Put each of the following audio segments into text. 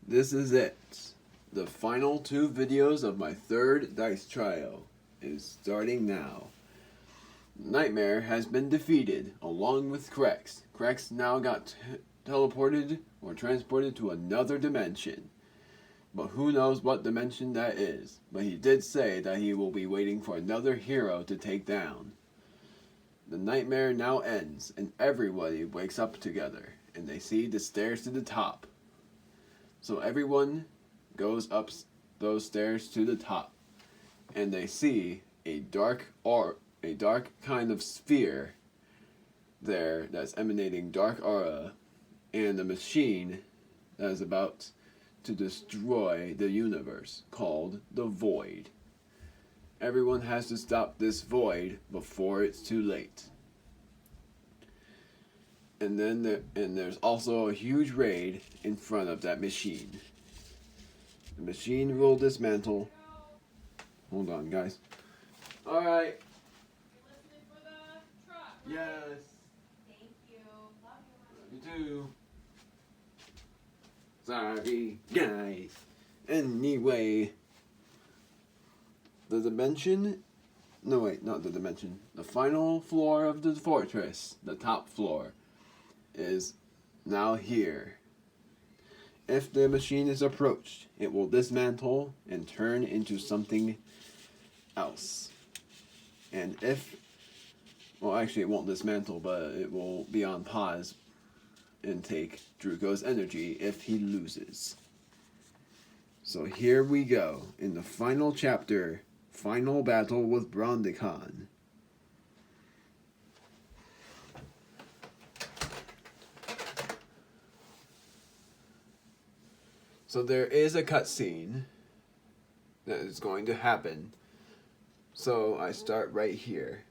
This is it. The final 2 videos of my 3rd dice trial is starting now. Nightmare has been defeated along with Krex. Krex now got teleported or transported to another dimension. But who knows what dimension that is. But he did say that he will be waiting for another hero to take down. The nightmare now ends and everybody wakes up together and they see the stairs to the top. So everyone goes up those stairs to the top and they see a dark kind of sphere there that's emanating dark aura and a machine that is about to destroy the universe called the Void. Everyone has to stop this void before it's too late. And then there's also a huge raid in front of that machine. The machine will dismantle. Hold on, guys. All right. You listening for the truck? Yes. Thank you. Love you. You too. Sorry, guys. Anyway, the dimension. No, wait, not the dimension. The final floor of the fortress, the top floor, is now here. If the machine is approached, it will dismantle and turn into something else. And if, well, actually it won't dismantle, but it will be on pause and take Druko's energy if he loses. So here we go, in the final chapter, final battle with Brondicon. So there is a cutscene that is going to happen. So I start right here.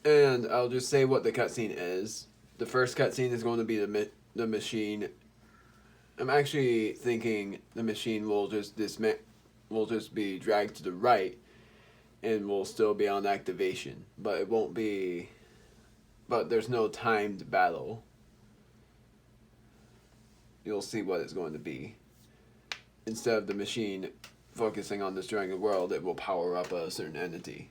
And I'll just say what the cutscene is. The first cutscene is going to be the machine. I'm actually thinking the machine will just be dragged to the right and will still be on activation, but it won't be. But there's no timed battle. You'll see what it's going to be. Instead of the machine focusing on destroying the world, it will power up a certain entity.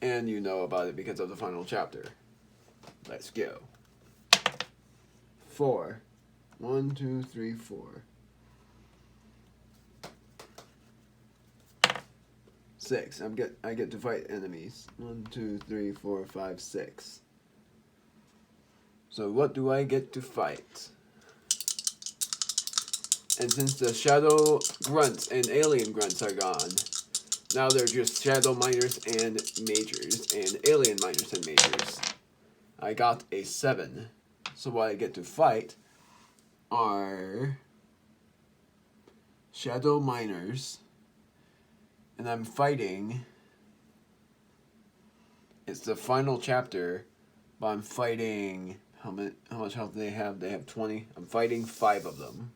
And you know about it because of the final chapter. Let's go. 4. 1, 2, 3, 4. 6. I get to fight enemies. 1, 2, 3, 4, 5, 6. So what do I get to fight? And since the shadow grunts and alien grunts are gone, now they're just shadow miners and majors and alien miners and majors. I got a 7. So what I get to fight are shadow miners. And I'm fighting. It's the final chapter, but I'm fighting. How much health do they have? They have 20. I'm fighting 5 of them.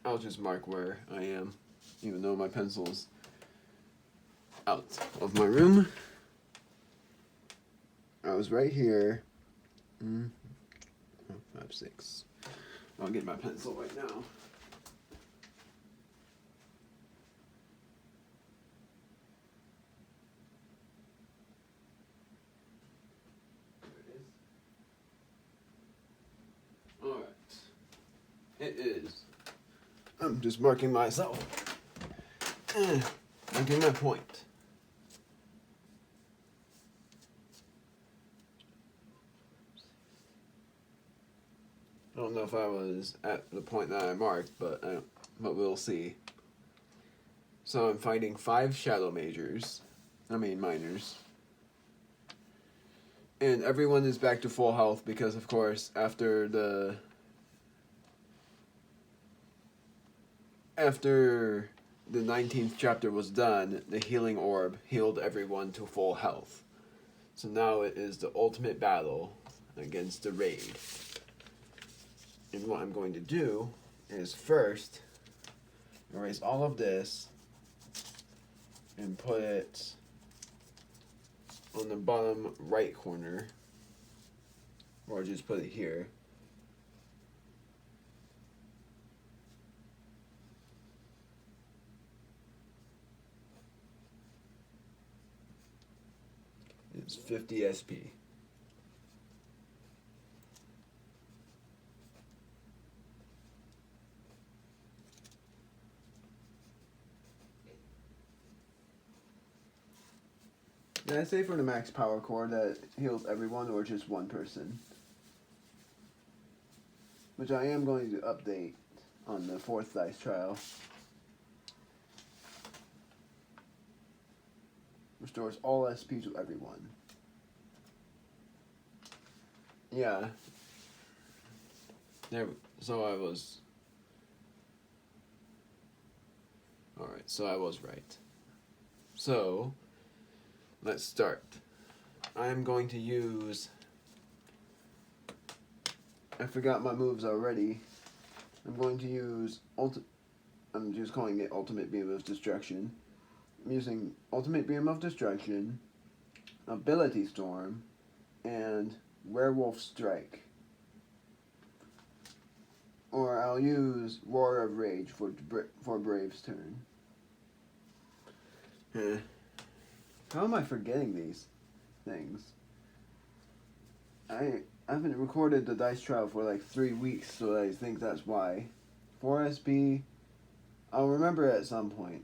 I'll just mark where I am, even though my pencil's out of my room. I was right here. 5, 6. I'll get my pencil right now. There it is. Alright. It is. I'm just marking myself. Making my point. I don't know if I was at the point that I marked, but we'll see. So I'm fighting 5 shadow miners. And everyone is back to full health because, of course, after the 19th chapter was done, the healing orb healed everyone to full health. So now it is the ultimate battle against the raid. And what I'm going to do is first erase all of this and put it on the bottom right corner, or just put it here. It's 50 SP. Did I say for the max power core that heals everyone or just one person? Which I am going to update on the 4th dice trial. Restores all SP to everyone. Yeah. There. So I was. Alright, so I was right. So, let's start. I'm going to use. I forgot my moves already. I'm going to use. I'm just calling it Ultimate Beam of Destruction. I'm using Ultimate Beam of Destruction, Ability Storm, and Werewolf Strike. Or I'll use Roar of Rage for Brave's turn. How am I forgetting these things? I haven't recorded the dice trial for like 3 weeks, so I think that's why. 4 SP, I'll remember it at some point.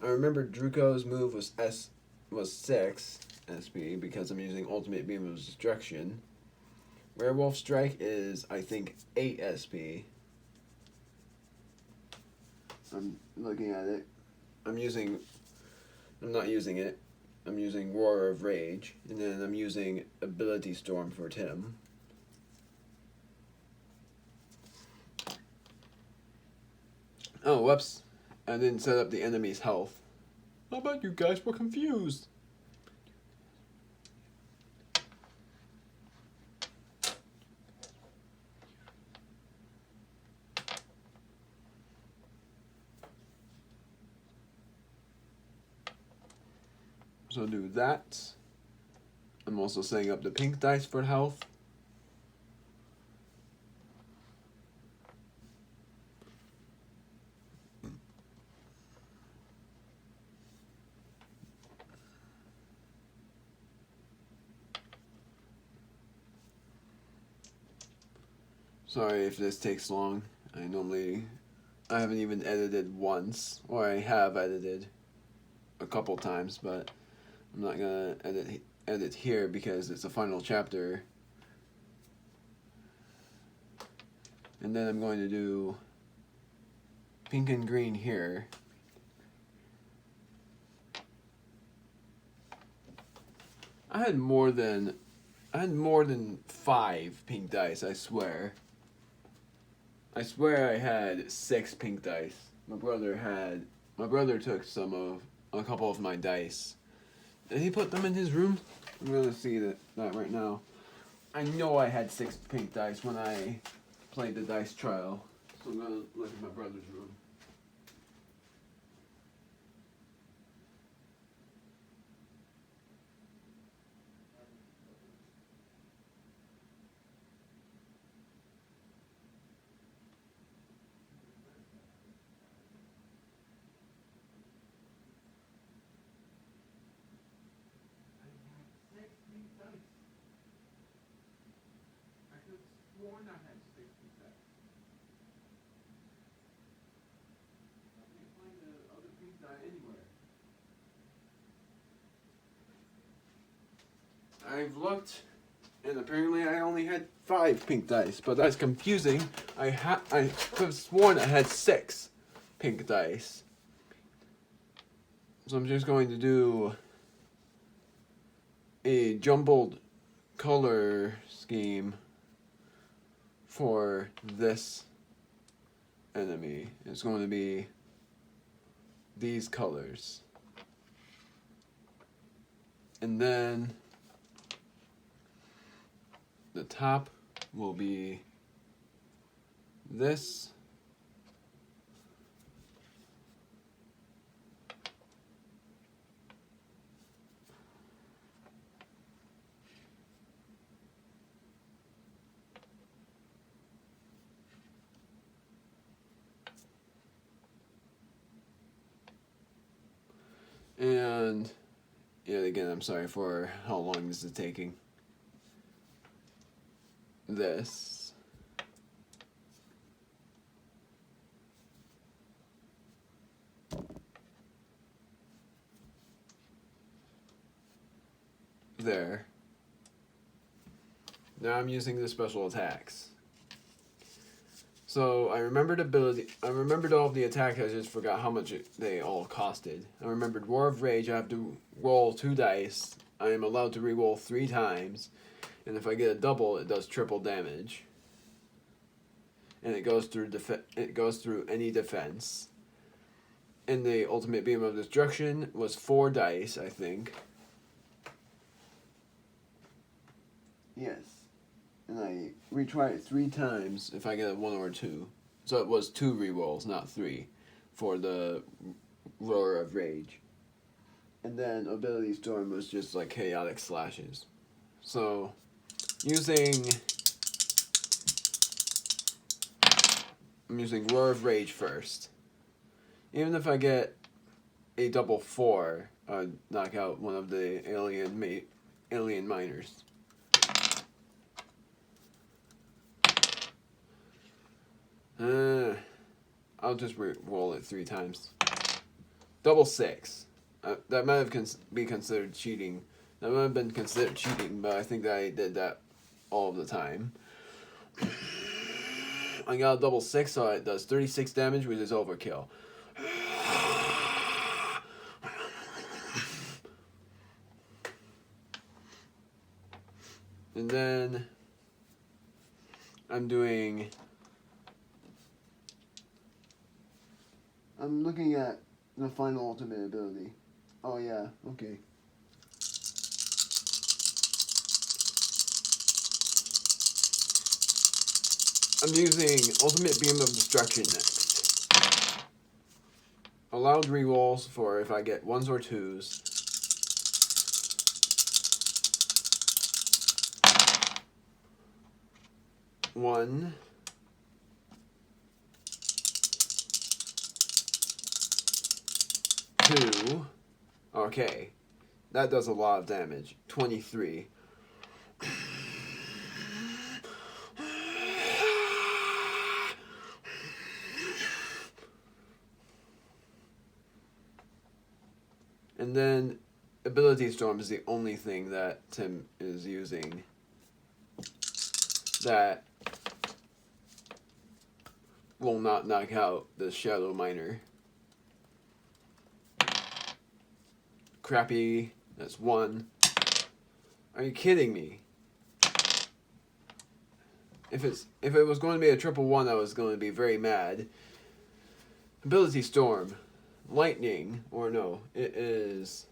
I remember Druko's move was 6 SP because I'm using Ultimate Beam of Destruction. Werewolf Strike is, I think, 8 SP. I'm looking at it. I'm not using it. I'm using Roar of Rage, and then I'm using Ability Storm for Tim. Oh, whoops. I didn't set up the enemy's health. How about you guys were confused? So do that. I'm also setting up the pink dice for health. Sorry if this takes long. I haven't even edited once, or I have edited a couple times, but I'm not gonna edit here because it's the final chapter. And then I'm going to do pink and green here. I had more than 5 pink dice, I swear. I swear I had 6 pink dice. My brother took a couple of my dice. Did he put them in his room? I'm gonna see that right now. I know I had 6 pink dice when I played the dice trial. So I'm gonna look at my brother's room. Sworn I had 6 pink dice. I can't find the other pink die anywhere. I've looked, and apparently I only had 5 pink dice, but that's confusing. I could have sworn I had 6 pink dice. So I'm just going to do a jumbled color scheme for this enemy. It's going to be these colors. And then the top will be this And yeah, again, I'm sorry for how long this is taking. This. There. Now I'm using the special attacks. So I remembered all of the attacks, I just forgot how much they all costed. I remembered Roar of Rage, I have to roll 2 dice. I am allowed to re-roll 3 times. And if I get a double, it does triple damage. And it goes through any defense. And the ultimate beam of destruction was 4 dice, I think. Yes. And I retry it 3 times if I get a 1 or 2. So it was 2 rerolls, not 3, for the Roar of Rage. And then Ability Storm was just like chaotic slashes. So I'm using Roar of Rage first. Even if I get a double 4, I'd knock out one of the alien miners. I'll just roll it 3 times. Double 6. That might have be considered cheating. That might have been considered cheating, but I think that I did that all of the time. I got a double 6, so it does 36 damage, which is overkill. And then I'm looking at the final ultimate ability. Oh yeah, okay. I'm using Ultimate Beam of Destruction next. Allowed rerolls for if I get 1s or 2s. One. 2. Okay. That does a lot of damage. 23. And then Ability Storm is the only thing that Tim is using that will not knock out the Shadow Miner. Crappy. That's 1. Are you kidding me? If it was going to be a triple 1, I was going to be very mad. Ability Storm. Lightning, or no, it's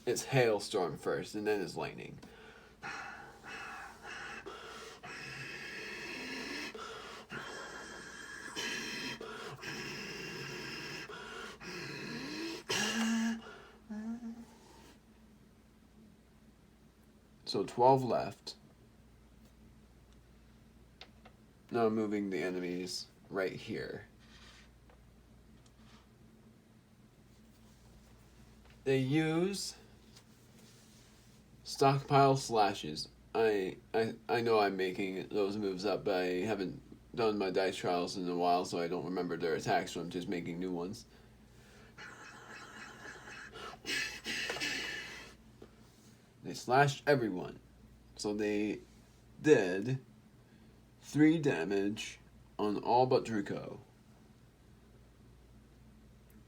Hailstorm first, and then it's Lightning. So 12 left. Now I'm moving the enemies right here. They use stockpile slashes. I know I'm making those moves up, but I haven't done my dice trials in a while, so I don't remember their attacks, so I'm just making new ones. They slashed everyone. So they did 3 damage on all but Druko.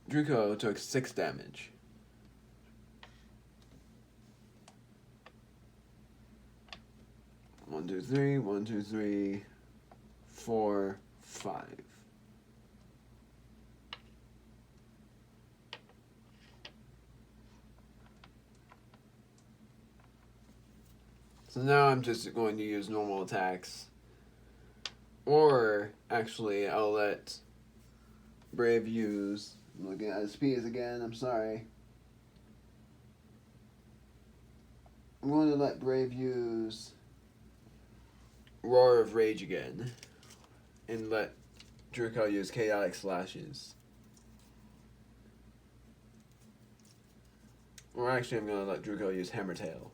Druko took 6 damage. One, two, three, 1, 2, 3, 4, 5. So now I'm just going to use normal attacks. Or, actually, I'll let Brave use... I'm looking at his P's again, I'm sorry. I'm going to let Brave use Roar of Rage again. And let Druko use Chaotic Slashes. Or actually, I'm gonna let Druko use Hammer Tail.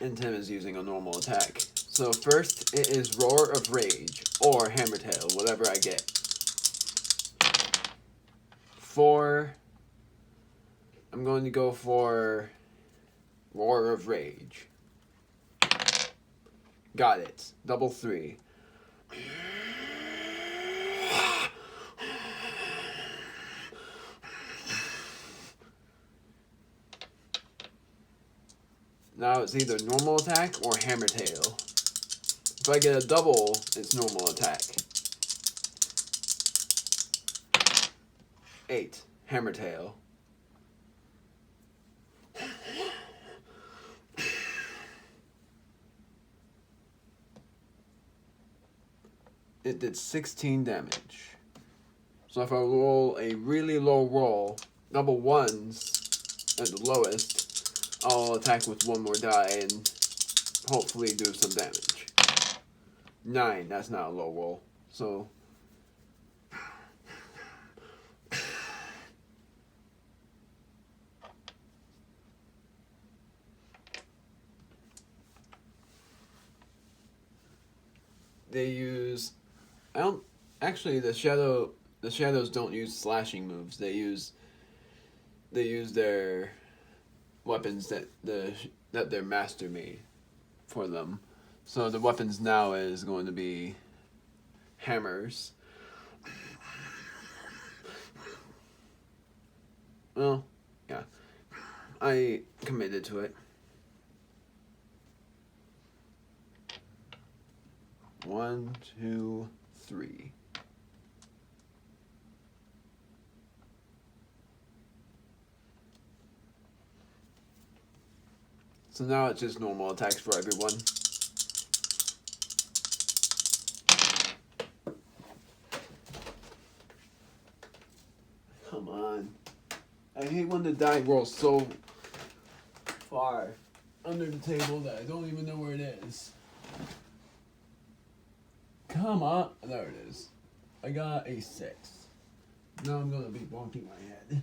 And Tim is using a normal attack. So first, it is Roar of Rage, or Hammer Tail, whatever I get. 4. I'm going to go for Roar of Rage. Got it. Double 3. Now it's either normal attack or Hammer Tail. If I get a double, it's normal attack. 8. Hammer Tail. It did 16 damage. So if I roll a really low roll, double 1s at the lowest, I'll attack with one more die and hopefully do some damage. 9, that's not a low roll. So they use, I don't actually, the shadows don't use slashing moves. They use their weapons that their master made for them. So the weapons now is going to be hammers. Well, yeah, I committed to it. 1, 2, 3. So now it's just normal attacks for everyone. Come on. I hate when the die rolls so far under the table that I don't even know where it is. Come on. There it is. I got a 6. Now I'm going to be bonking my head.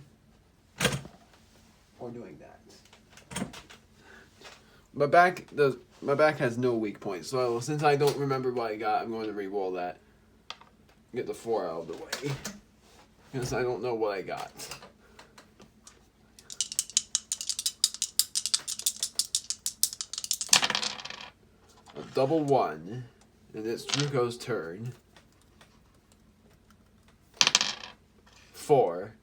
Or doing that. My back has no weak points, so since I don't remember what I got, I'm going to re-roll that. Get the 4 out of the way. Because I don't know what I got. A double 1. And it's Druko's turn. 4.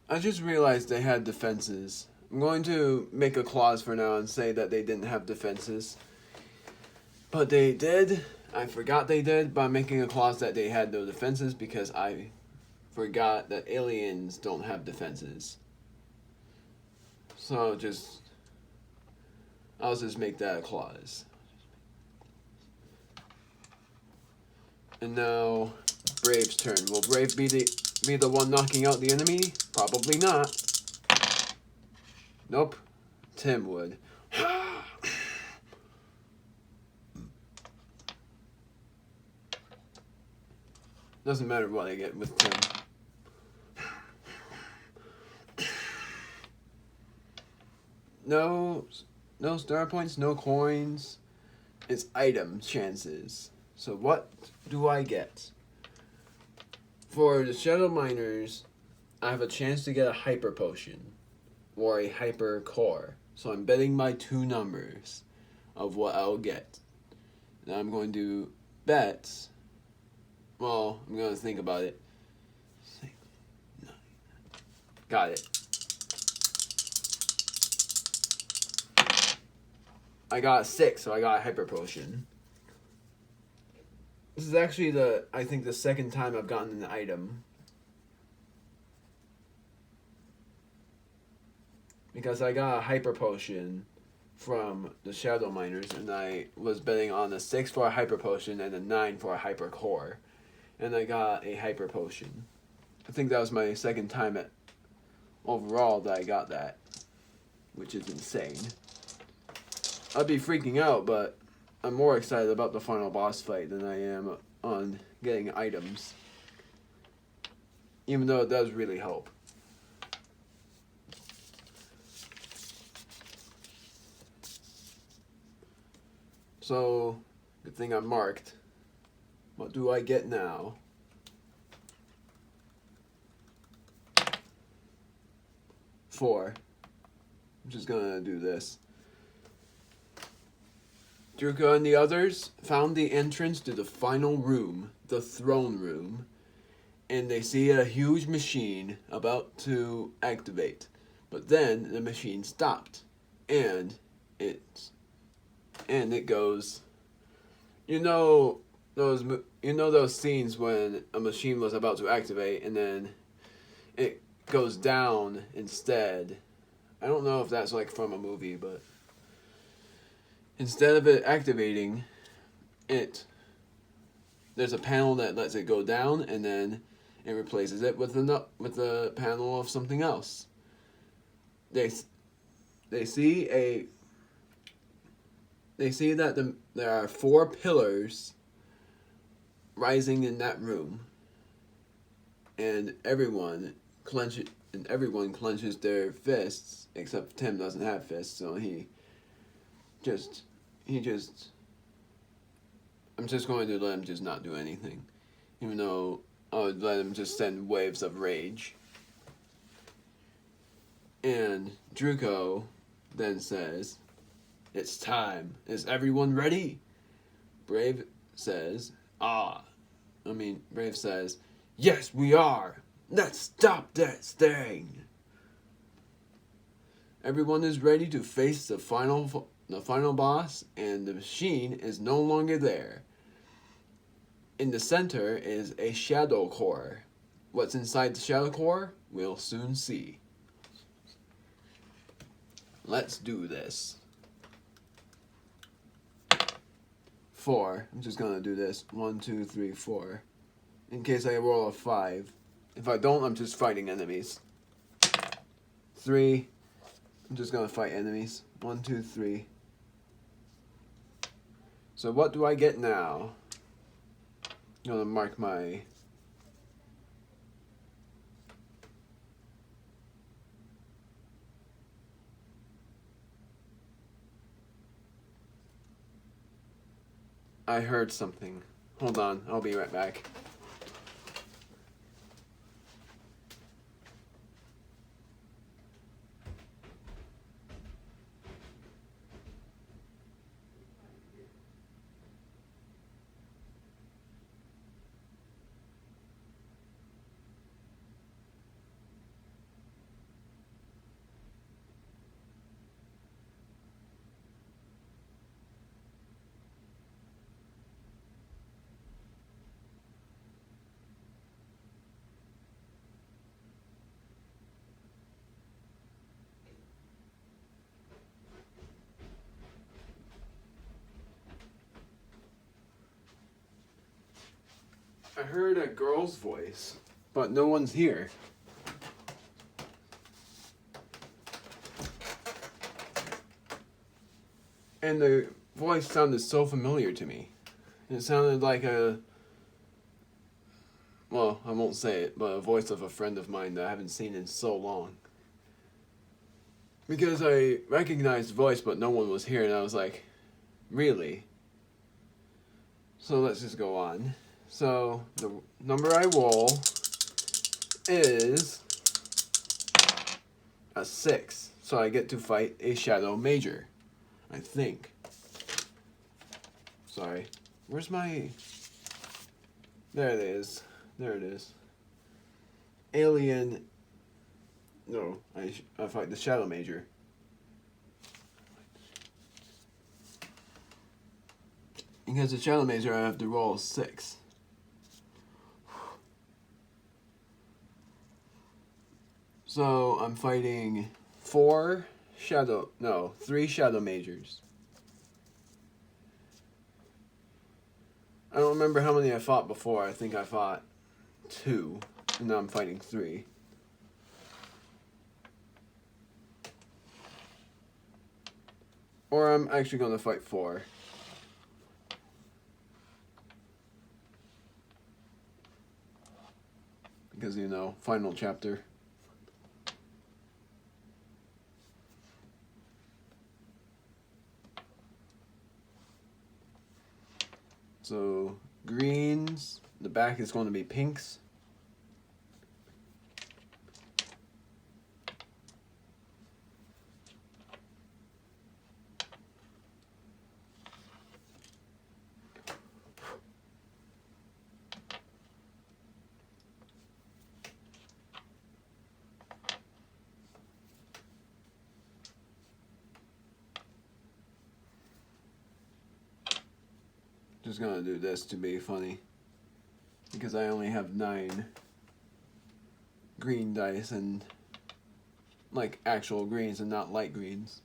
I just realized they had defenses. I'm going to make a clause for now and say that they didn't have defenses. But they did. I forgot they did by making a clause that they had no defenses because I forgot that aliens don't have defenses. So I'll just make that a clause. And now Brave's turn. Will Brave be the one knocking out the enemy? Probably not. Nope. Tim would. Doesn't matter what I get with Tim. No star points, no coins. It's item chances. So what do I get? For the Shadow Miners, I have a chance to get a Hyper Potion or a Hyper Core. So I'm betting my 2 numbers of what I'll get. Now I'm going to bet. Well, I'm going to think about it. 6, 9. Got it. I got 6, so I got a Hyper Potion. This is actually I think the second time I've gotten an item. Because I got a Hyper Potion from the Shadow Miners, and I was betting on a 6 for a Hyper Potion and a 9 for a Hyper Core. And I got a Hyper Potion. I think that was my second time overall that I got that. Which is insane. I'd be freaking out, but I'm more excited about the final boss fight than I am on getting items. Even though it does really help. So, good thing I marked. What do I get now? Four. I'm just gonna do this. Druka and the others found the entrance to the final room, the throne room, and they see a huge machine about to activate. But then the machine stopped, and it goes. You know those scenes when a machine was about to activate and then it goes down instead. I don't know if that's like from a movie, but instead of it activating, there's a panel that lets it go down, and then it replaces it with a panel of something else. They see that there are 4 pillars rising in that room, and everyone clenches their fists, except Tim doesn't have fists, so I'm just going to let him just not do anything, even though I would let him just send waves of rage. And Druko then says, "It's time. Is everyone ready?" Brave says, "Yes, we are. Let's stop that thing." Everyone is ready to face the final boss, and the machine is no longer there. In the center is a shadow core. What's inside the shadow core? We'll soon see. Let's do this. 4. I'm just gonna do this. 1, 2, 3, 4. In case I roll a 5. If I don't, I'm just fighting enemies. 3. I'm just gonna fight enemies. 1, 2, 3. So what do I get now? I'm gonna mark my... I heard something. Hold on, I'll be right back. I heard a girl's voice, but no one's here. And the voice sounded so familiar to me. It sounded like well, I won't say it, but a voice of a friend of mine that I haven't seen in so long. Because I recognized the voice, but no one was here, and I was like, really? So let's just go on. So the number I roll is a 6. So I get to fight a Shadow Major, I think. Sorry. Where's my... There it is. There it is. Alien... No, I fight the Shadow Major. Because the Shadow Major, I have to roll 6. So I'm fighting 3 Shadow Majors. I don't remember how many I fought before. I think I fought 2, and now I'm fighting 3. Or I'm actually going to fight 4. because, you know, final chapter. So greens, the back is going to be pinks. Just gonna do this to be funny, because I only have 9 green dice and like actual greens and not light greens,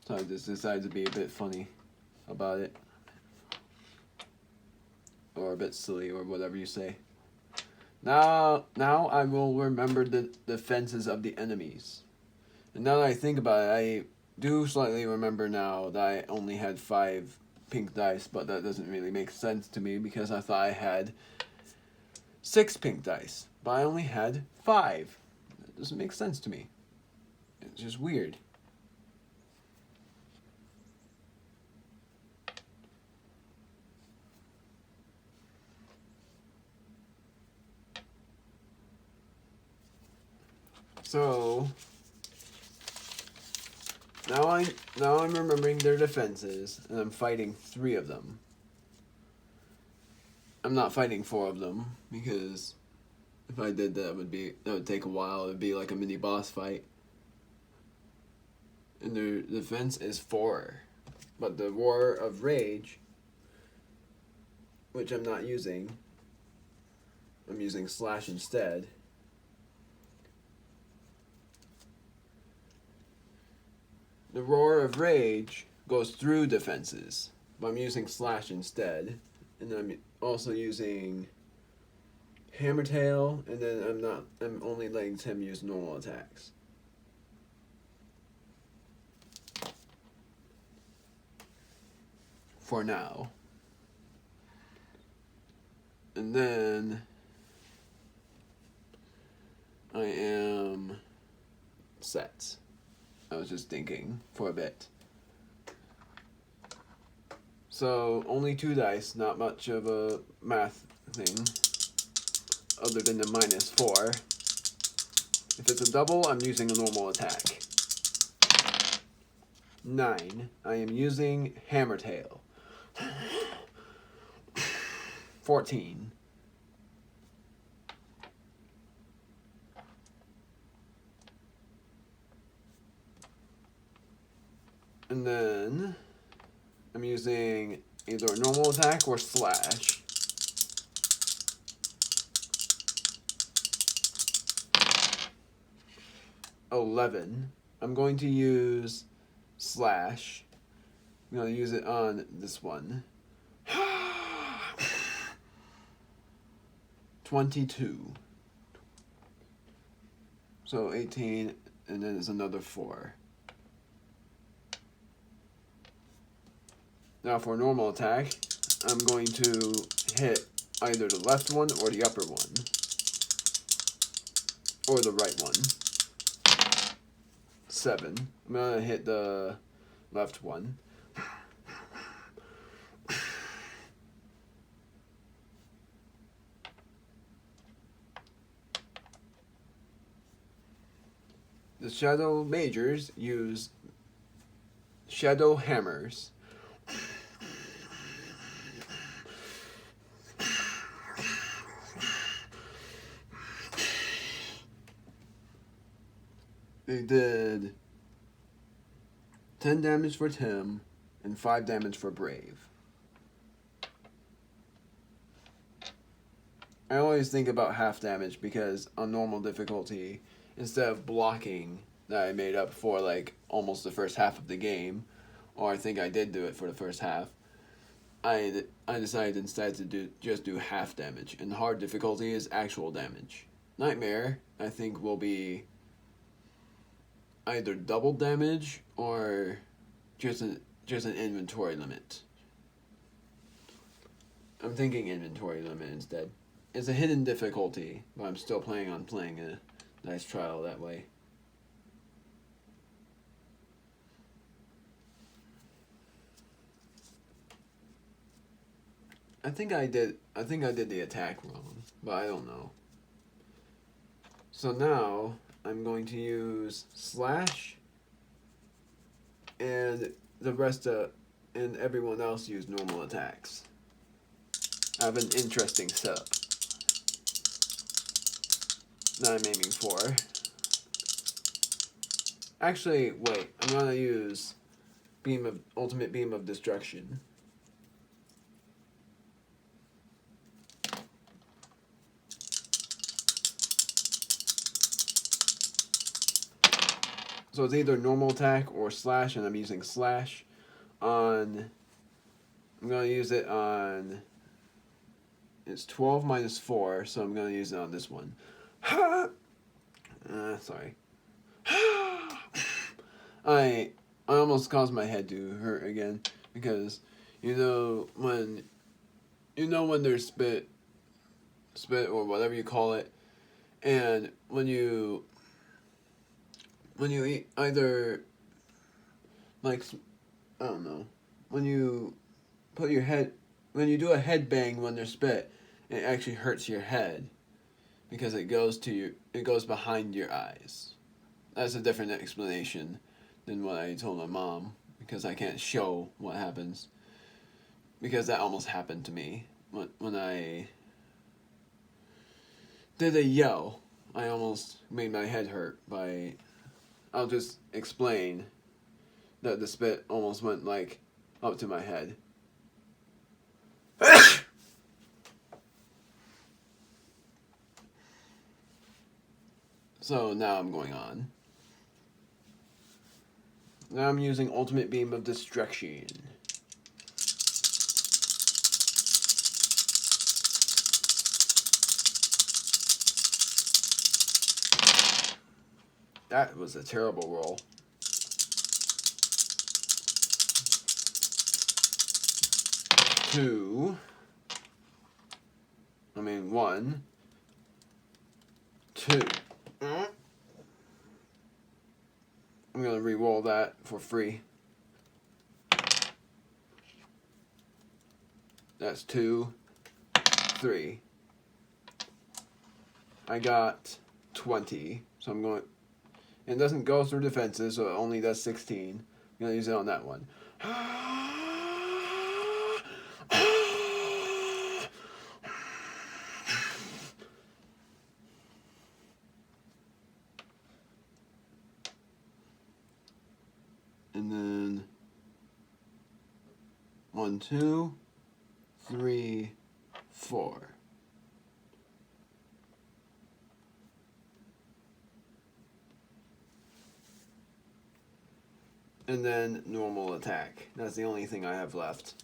so I just decided to be a bit funny about it, or a bit silly, or whatever you say. Now I will remember the defenses of the enemies, and now that I think about it, I do slightly remember now that I only had 5 pink dice, but that doesn't really make sense to me because I thought I had 6 pink dice, but I only had 5. That doesn't make sense to me. It's just weird. So now I'm remembering their defenses, and I'm fighting 3 of them. I'm not fighting 4 of them, because if I did that would take a while. It would be like a mini boss fight. And their defense is 4. But the Roar of Rage, which I'm not using, I'm using Slash instead. The Roar of Rage goes through defenses, but I'm using Slash instead. And then I'm also using Hammer Tail, and then I'm only letting Tim use normal attacks. For now. And then I am set. I was just thinking for a bit. So only 2 dice, not much of a math thing, other than the -4. If it's a double, I'm using a normal attack. 9, I am using Hammer Tail. 14. And then I'm using either a normal attack or Slash. $11. I'm going to use Slash. I'm going to use it on this one. 22. So 18, and then there's another 4. Now for a normal attack, I'm going to hit either the left one or the upper one. Or the right one. 7. I'm going to hit the left one. The Shadow Majors use Shadow Hammers. They did 10 damage for Tim and 5 damage for Brave. I always think about half damage because on normal difficulty, instead of blocking that I made up for like almost the first half of the game, or I think I did do it for the first half, I decided instead to just do half damage, and hard difficulty is actual damage. Nightmare, I think, will be either double damage or just an inventory limit. I'm thinking inventory limit instead. it's a hidden difficulty, but I'm still planning on playing a dice trial that way. I think I did the attack wrong, but I don't know. So now I'm going to use slash, and the rest of and everyone else use normal attacks. I have an interesting setup that I'm aiming for. Actually, wait, I'm gonna use ultimate beam of destruction. So it's either normal attack or slash, and I'm using slash on. I'm gonna use it on. It's 12 minus 4, so I'm gonna use it on this one. Sorry. I almost caused my head to hurt again because when there's spit or whatever you call it, and when you eat either, like, I don't know, when you do a head bang when there's spit, it actually hurts your head because it goes behind your eyes. That's a different explanation than what I told my mom, because I can't show what happens, because that almost happened to me when I did a yell. I almost made my head hurt by. I'll just explain that the spit almost went like up to my head. So now I'm going on. Now I'm using ultimate beam of destruction. That was a terrible roll. One, two. I'm gonna re-roll that for free. That's 2, 3. I got 20, so I'm going. It doesn't go through defenses, so it only does 16. I'm gonna use it on that one. And then 1, 2, 3, 4. And then normal attack. That's the only thing I have left.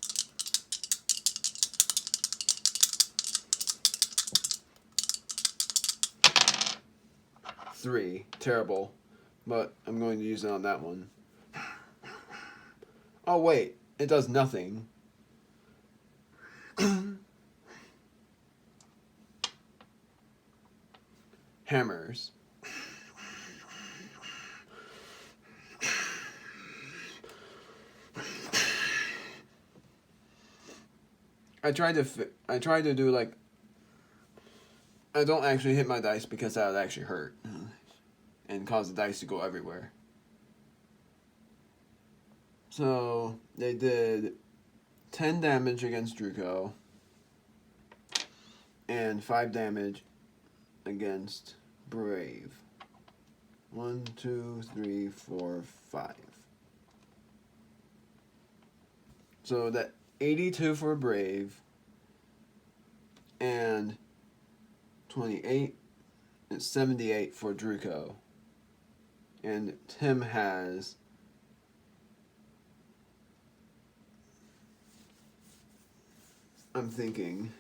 Three. Terrible. But I'm going to use it on that one. Oh wait, it does nothing. Hammers. I tried to do like. I don't actually hit my dice because that would actually hurt and cause the dice to go everywhere. So they did 10 damage against Druko and 5 damage against Brave. 1, 2, 3, 4, 5. So that 82 for Brave and 28 and 78 for Druko. And Tim has I'm thinking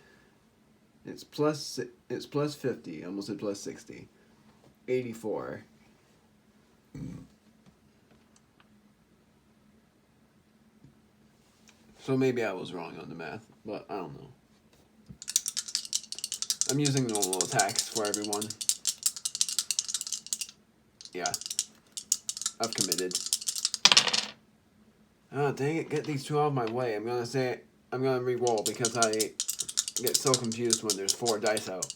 it's plus 50, almost said plus 60. 84. So maybe I was wrong on the math, but I don't know. I'm using normal attacks for everyone. Yeah. I've committed. Ah, dang it, get these two out of my way. I'm gonna re-roll because I get so confused when there's 4 dice out.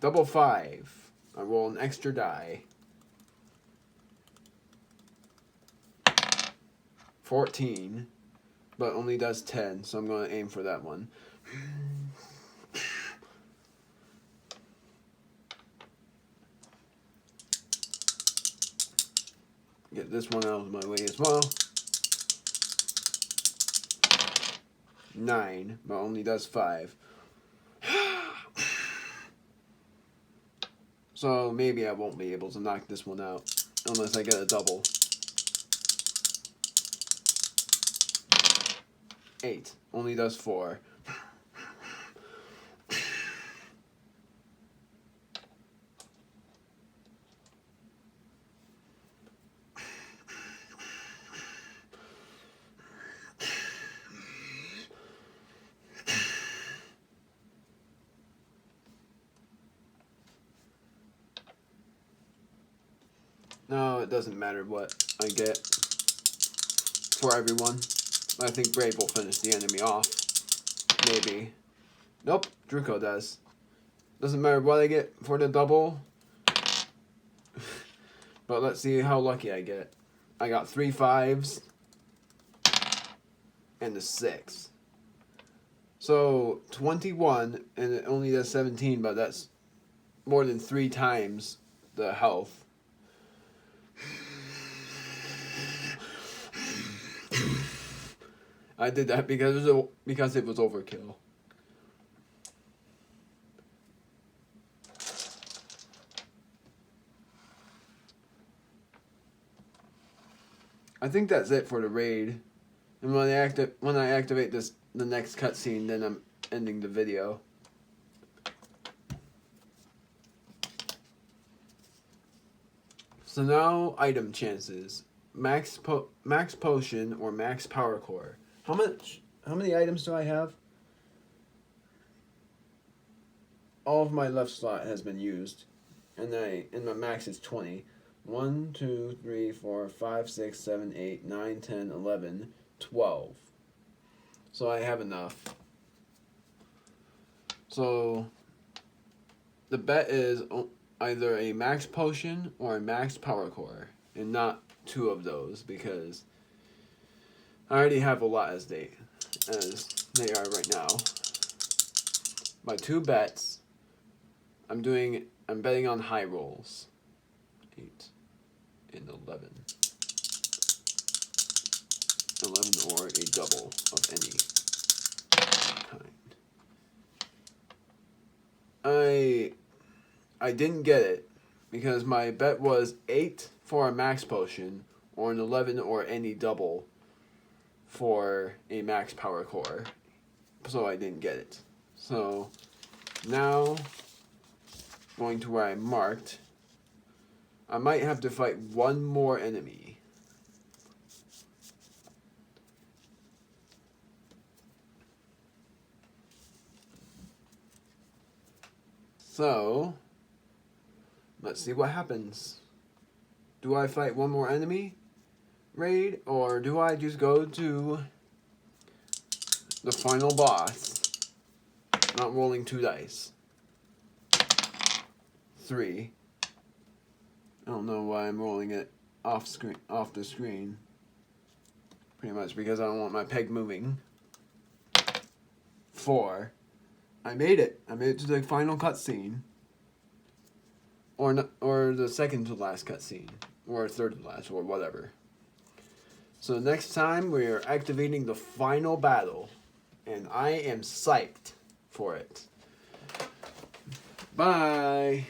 Double 5. I roll an extra die. 14, but only does 10, so I'm going to aim for that one. Get this one out of my way as well. 9, but only does 5. So maybe I won't be able to knock this one out unless I get a double. 8, only does 4. No, it doesn't matter what I get for everyone. I think Brave will finish the enemy off. Maybe. Nope, Druko does. Doesn't matter what I get for the double. But let's see how lucky I get. I got 3 5s and a 6. So 21, and it only does 17, but that's more than 3 times the health. I did that because it was overkill. I think that's it for the raid. And when I activate the next cutscene, then I'm ending the video. So now item chances: max potion or max power core. How many items do I have? All of my left slot has been used, and my max is 20. 1, 2, 3, 4, 5, 6, 7, 8, 9, 10, 11, 12. So I have enough. So the bet is either a max potion or a max power core, and not 2 of those because I already have a lot as they are right now. My 2 bets, I'm betting on high rolls. 8 and 11. 11 or a double of any kind. I didn't get it because my bet was 8 for a max potion or an 11 or any double for a max power core. So I didn't get it. So now going to where I marked, I might have to fight one more enemy. So let's see what happens. Do I fight one more enemy raid, or do I just go to the final boss, not rolling 2 dice? 3. I don't know why I'm rolling it off the screen. Pretty much because I don't want my peg moving. 4. I made it. I made it to the final cutscene. Or the second to last cutscene. Or third to last, or whatever. So next time we are activating the final battle. And I am psyched for it. Bye.